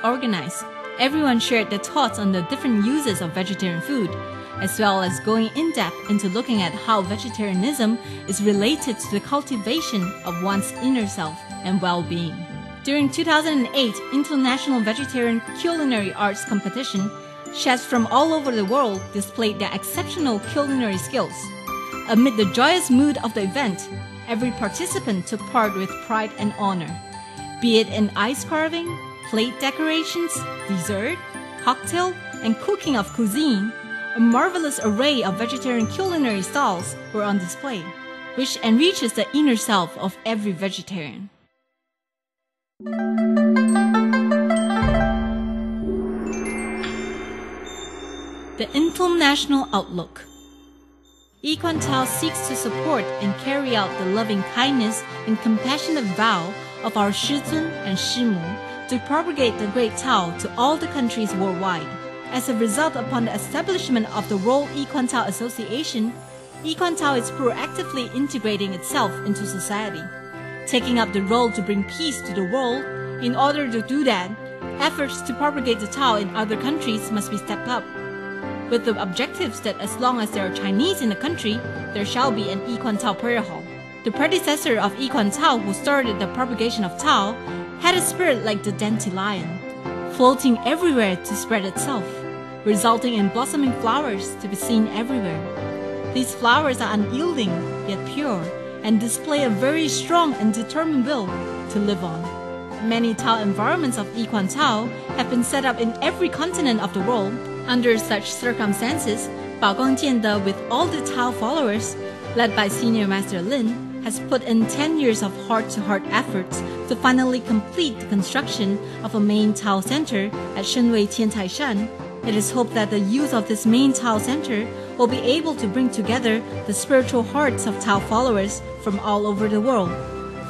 organized. Everyone shared their thoughts on the different uses of vegetarian food, as well as going in depth into looking at how vegetarianism is related to the cultivation of one's inner self and well-being. During 2008 International Vegetarian Culinary Arts Competition, chefs from all over the world displayed their exceptional culinary skills. Amid the joyous mood of the event, every participant took part with pride and honor. Be it in ice carving, plate decorations, dessert, cocktail, and cooking of cuisine, a marvelous array of vegetarian culinary styles were on display, which enriches the inner self of every vegetarian. The International Outlook. Yiquantao seeks to support and carry out the loving kindness and compassionate vow of our Shizun and Shimu to propagate the Great Tao to all the countries worldwide. As a result, upon the establishment of the World Yiquantao Association, Yiquantao is proactively integrating itself into society, taking up the role to bring peace to the world. In order to do that, efforts to propagate the Tao in other countries must be stepped up, with the objectives that as long as there are Chinese in the country, there shall be an Yiquantao prayer hall. The predecessor of Yiquantao, who started the propagation of Tao, had a spirit like the dandelion, floating everywhere to spread itself, resulting in blossoming flowers to be seen everywhere. These flowers are unyielding yet pure, and display a very strong and determined will to live on. Many Tao environments of Yiquantao have been set up in every continent of the world. Under such circumstances, Baoguang Jiande, with all the Tao followers, led by Senior Master Lin, has put in 10 years of heart-to-heart efforts to finally complete the construction of a main Tao center at Shenwei Tiantaishan. It is hoped that the use of this main Tao center will be able to bring together the spiritual hearts of Tao followers from all over the world,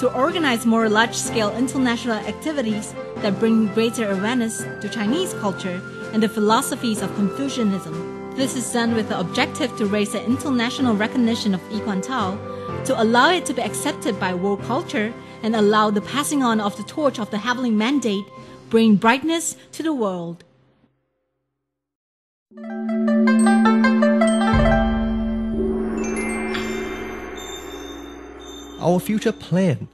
to organize more large-scale international activities that bring greater awareness to Chinese culture and the philosophies of Confucianism. This is done with the objective to raise the international recognition of Yiquantao, to allow it to be accepted by world culture, and allow the passing on of the torch of the heavenly mandate, bring brightness to the world. Our future plan.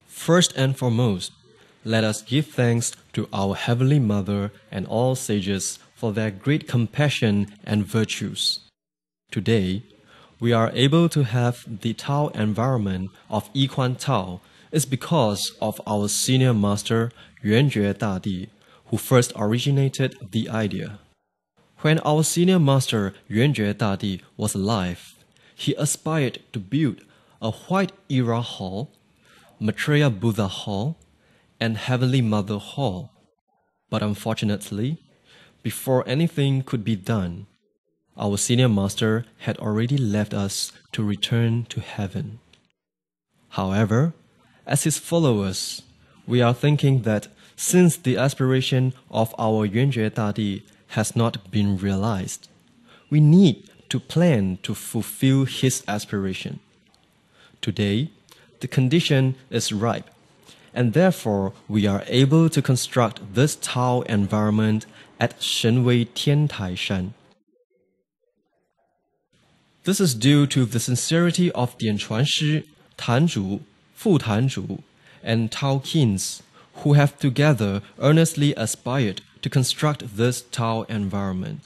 First and foremost, let us give thanks to our Heavenly Mother and all sages for their great compassion and virtues. Today, we are able to have the Tao environment of Yiquantao is because of our senior master Yuanjue Dadi, who first originated the idea. When our senior master Yuanjue Dadi was alive, he aspired to build a White Era Hall, Maitreya Buddha Hall, and Heavenly Mother Hall. But unfortunately, before anything could be done, our senior master had already left us to return to heaven. However, as his followers, we are thinking that since the aspiration of our Yuanjue Dadi has not been realized, we need to plan to fulfill his aspiration. Today, the condition is ripe, and therefore we are able to construct this Tao environment at Shenwei Tiantaishan. This is due to the sincerity of Dianchuan Shi, Tanzhu, Fu Tanzhu, and Tao Kings, who have together earnestly aspired to construct this Tao environment.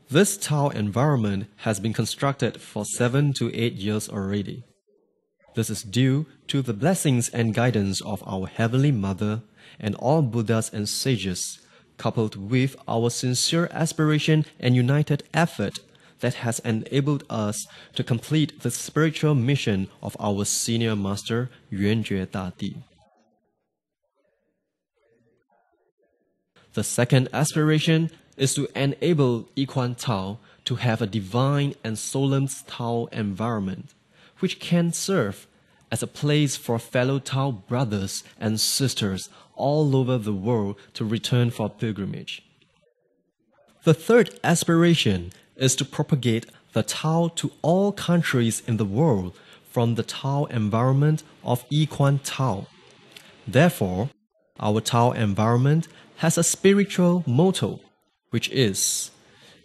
This Tao environment has been constructed for 7 to 8 years already. This is due to the blessings and guidance of our Heavenly Mother and all Buddhas and sages, coupled with our sincere aspiration and united effort that has enabled us to complete the spiritual mission of our senior master Yuanjue Dadi. The second aspiration is to enable Yiquantao to have a divine and solemn Tao environment, which can serve as a place for fellow Tao brothers and sisters all over the world to return for pilgrimage. The third aspiration is to propagate the Tao to all countries in the world from the Tao environment of Yiquan Tao. Therefore, our Tao environment has a spiritual motto, which is,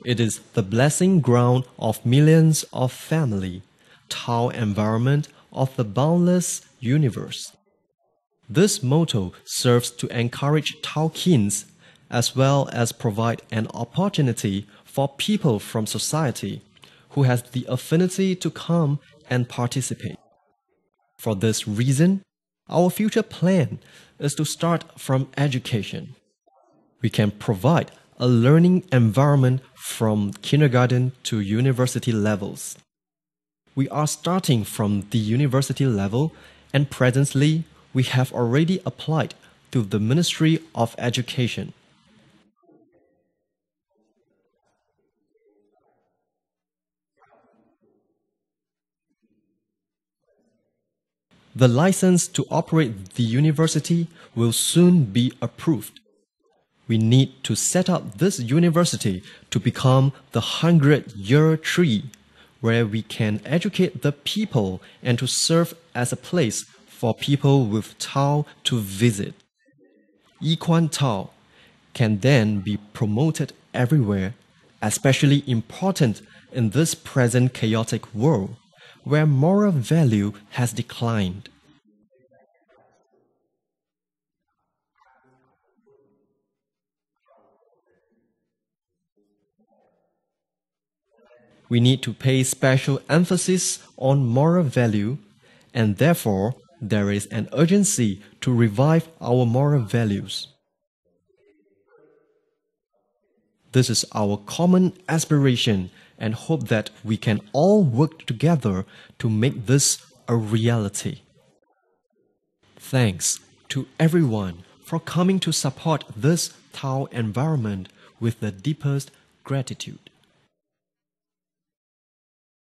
"It is the blessing ground of millions of family, Tao environment of the boundless universe." This motto serves to encourage Tao kins as well as provide an opportunity for people from society who has the affinity to come and participate. For this reason, our future plan is to start from education. We can provide a learning environment from kindergarten to university levels. We are starting from the university level, and presently we have already applied to the Ministry of Education. The license to operate the university will soon be approved. We need to set up this university to become the 100-year tree, where we can educate the people and to serve as a place for people with Tao to visit. Yiquan Tao can then be promoted everywhere, especially important in this present chaotic world, where moral value has declined. We need to pay special emphasis on moral value, and therefore there is an urgency to revive our moral values. This is our common aspiration and hope that we can all work together to make this a reality. Thanks to everyone for coming to support this Tao environment with the deepest gratitude.